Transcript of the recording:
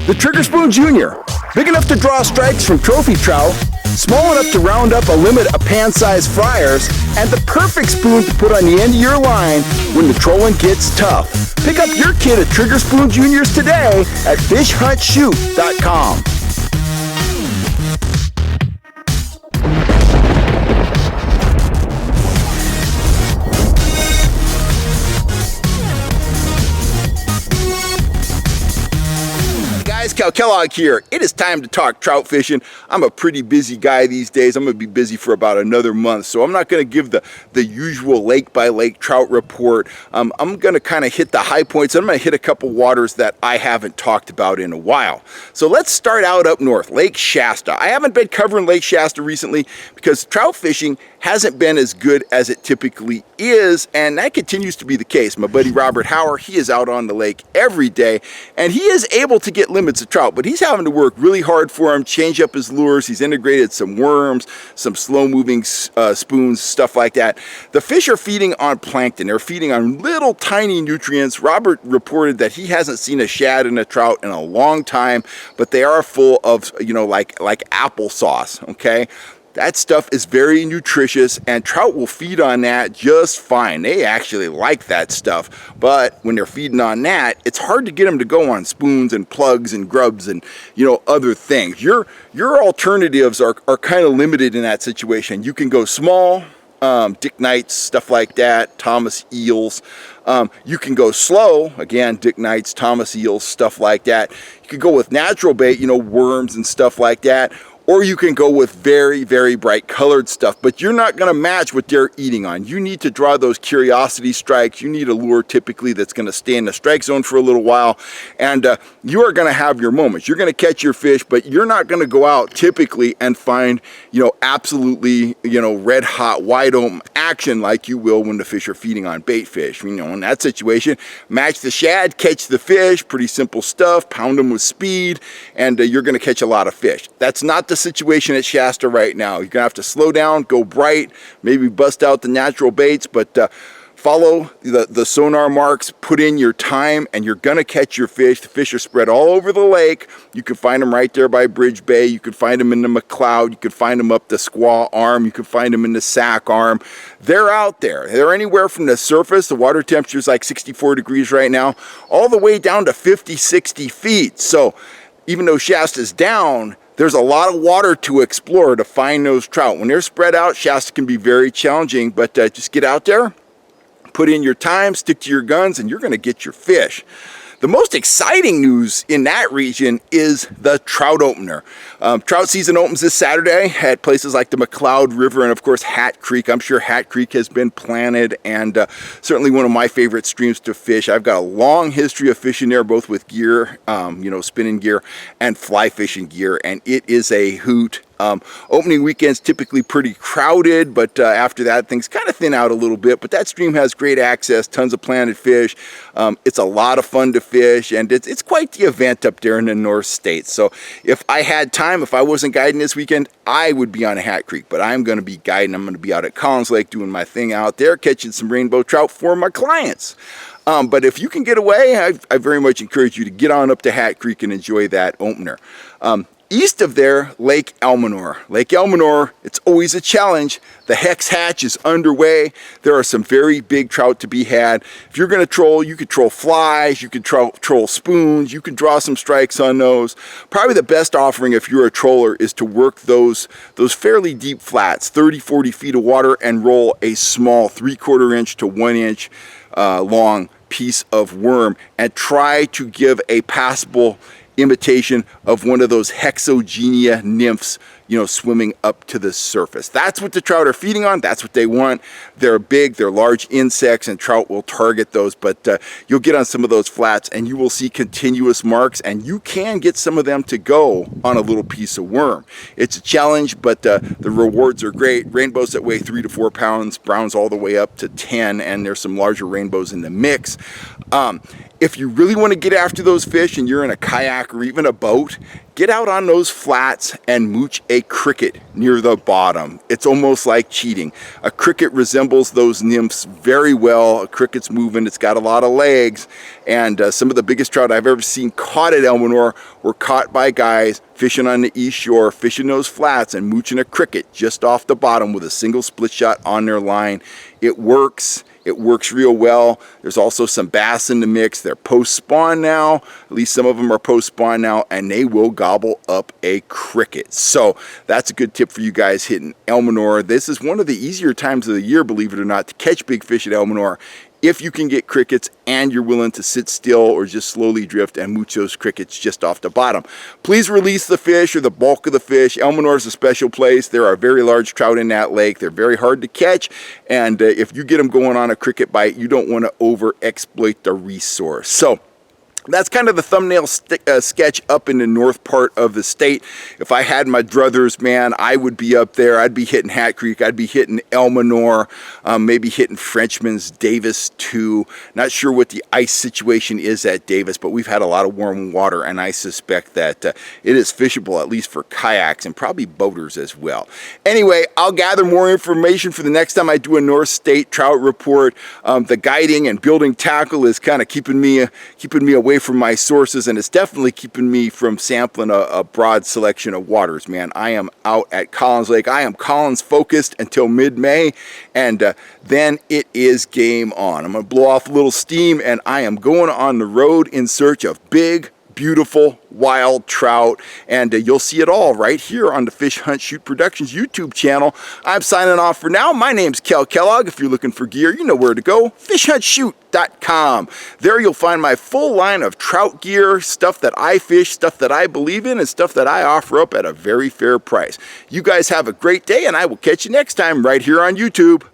The Trigger Spoon Jr., big enough to draw strikes from trophy trout, small enough to round up a limit of pan-sized fryers, and the perfect spoon to put on the end of your line when the trolling gets tough. Pick up your kit of Trigger Spoon Juniors today at fishhuntshoot.com. Cal Kellogg here. It is time to talk trout fishing. I'm a pretty busy guy these days. I'm going to be busy for about another month, so I'm not going to give the usual lake by lake trout report. I'm going to kind of hit the high points. I'm going to hit a couple waters that I haven't talked about in a while. So let's start out up north, Lake Shasta. I haven't been covering Lake Shasta recently because trout fishing hasn't been as good as it typically is, and that continues to be the case. My buddy Robert Hauer, he is out on the lake every day, and he is able to get limits of trout, but he's having to work really hard for him, change up his lures. He's integrated some worms, some slow-moving spoons, stuff like that. The fish are feeding on plankton. They're feeding on little tiny nutrients. Robert reported that he hasn't seen a shad in a trout in a long time, but they are full of, you know, like applesauce, okay? That stuff is very nutritious, and trout will feed on that just fine. They actually like that stuff, but when they're feeding on that, it's hard to get them to go on spoons and plugs and grubs and, you know, other things. Your alternatives are kind of limited in that situation. You can go small, Dick Knights, stuff like that, Thomas eels. You can go slow, again, Dick Knights, Thomas eels, stuff like that. You could go with natural bait, you know, worms and stuff like that. Or you can go with very, very bright colored stuff, but you're not going to match what they're eating on. You need to draw those curiosity strikes. You need a lure typically that's going to stay in the strike zone for a little while, and you are going to have your moments. You're going to catch your fish, but you're not going to go out typically and find, you know, absolutely, you know, red hot, wide open action like you will when the fish are feeding on bait fish. You know, in that situation, match the shad, catch the fish, pretty simple stuff, pound them with speed, and you're going to catch a lot of fish. That's not the situation at Shasta right now. You're gonna have to slow down, go bright, maybe bust out the natural baits, but follow the sonar marks, put in your time, and you're gonna catch your fish. The fish are spread all over the lake. You can find them right there by Bridge Bay. You can find them in the McLeod. You can find them up the Squaw Arm. You can find them in the Sac Arm. They're out there. They're anywhere from the surface, the water temperature is like 64 degrees right now, all the way down to 50, 60 feet. So even though Shasta's down, there's a lot of water to explore to find those trout. When they're spread out, Shasta can be very challenging, but just get out there, put in your time, stick to your guns, and you're going to get your fish. The most exciting news in that region is the trout opener. Trout season opens this Saturday at places like the McLeod River and, of course, Hat Creek. I'm sure Hat Creek has been planted, and certainly one of my favorite streams to fish. I've got a long history of fishing there, both with gear, you know, spinning gear, and fly fishing gear, and it is a hoot. Opening weekend's typically pretty crowded, but after that things kind of thin out a little bit. But that stream has great access, tons of planted fish. It's a lot of fun to fish, and it's quite the event up there in the North States. So if I had time, if I wasn't guiding this weekend, I would be on a Hat Creek, but I'm going to be guiding. I'm going to be out at Collins Lake doing my thing out there, catching some rainbow trout for my clients. But if you can get away, I very much encourage you to get on up to Hat Creek and enjoy that opener. East of there, Lake Elminor. Lake Elminor, it's always a challenge. The Hex Hatch is underway. There are some very big trout to be had. If you're going to troll, you could troll flies, you could troll spoons, you could draw some strikes on those. Probably the best offering if you're a troller is to work those fairly deep flats, 30, 40 feet of water, and roll a small 3/4 inch to 1 inch long piece of worm and try to give a passable imitation of one of those Hexogenia nymphs, you know, swimming up to the surface. That's what the trout are feeding on. That's what they want. They're big, they're large insects, and trout will target those, but you'll get on some of those flats and you will see continuous marks, and you can get some of them to go on a little piece of worm. It's a challenge, but the rewards are great. Rainbows that weigh 3 to 4 pounds, browns all the way up to 10, and there's some larger rainbows in the mix. If you really want to get after those fish and you're in a kayak or even a boat, get out on those flats and mooch a cricket near the bottom. It's almost like cheating. A cricket resembles those nymphs very well. A cricket's moving, it's got a lot of legs, and some of the biggest trout I've ever seen caught at Elmonor were caught by guys fishing on the east shore, fishing those flats and mooching a cricket just off the bottom with a single split shot on their line. It works. It works real well. There's also some bass in the mix. They're post-spawn now. At least some of them are post-spawn now, and they will gobble up a cricket. So that's a good tip for you guys hitting Elmonor. This is one of the easier times of the year, believe it or not, to catch big fish at Elmonor. If you can get crickets and you're willing to sit still or just slowly drift and mooch those crickets just off the bottom. Please release the fish or the bulk of the fish. Elmonor is a special place. There are very large trout in that lake. They're very hard to catch, and if you get them going on a cricket bite, you don't want to over exploit the resource. So that's kind of the thumbnail sketch up in the north part of the state. If I had my druthers, man, I would be up there. I'd be hitting Hat Creek. I'd be hitting Elmonor, maybe hitting Frenchman's, Davis too. Not sure what the ice situation is at Davis, but we've had a lot of warm water, and I suspect that it is fishable, at least for kayaks and probably boaters as well. Anyway, I'll gather more information for the next time I do a North State trout report. The guiding and building tackle is kind of keeping me away from my sources, and it's definitely keeping me from sampling a broad selection of waters, man. I am out at Collins Lake. I am Collins focused until mid-May, and then it is game on. I'm going to blow off a little steam, and I am going on the road in search of big, beautiful wild trout, and you'll see it all right here on the Fish Hunt Shoot Productions YouTube channel. I'm signing off for now. My name's Kel Kellogg. If you're looking for gear, you know where to go. FishHuntShoot.com. There you'll find my full line of trout gear, stuff that I fish, stuff that I believe in, and stuff that I offer up at a very fair price. You guys have a great day, and I will catch you next time right here on YouTube.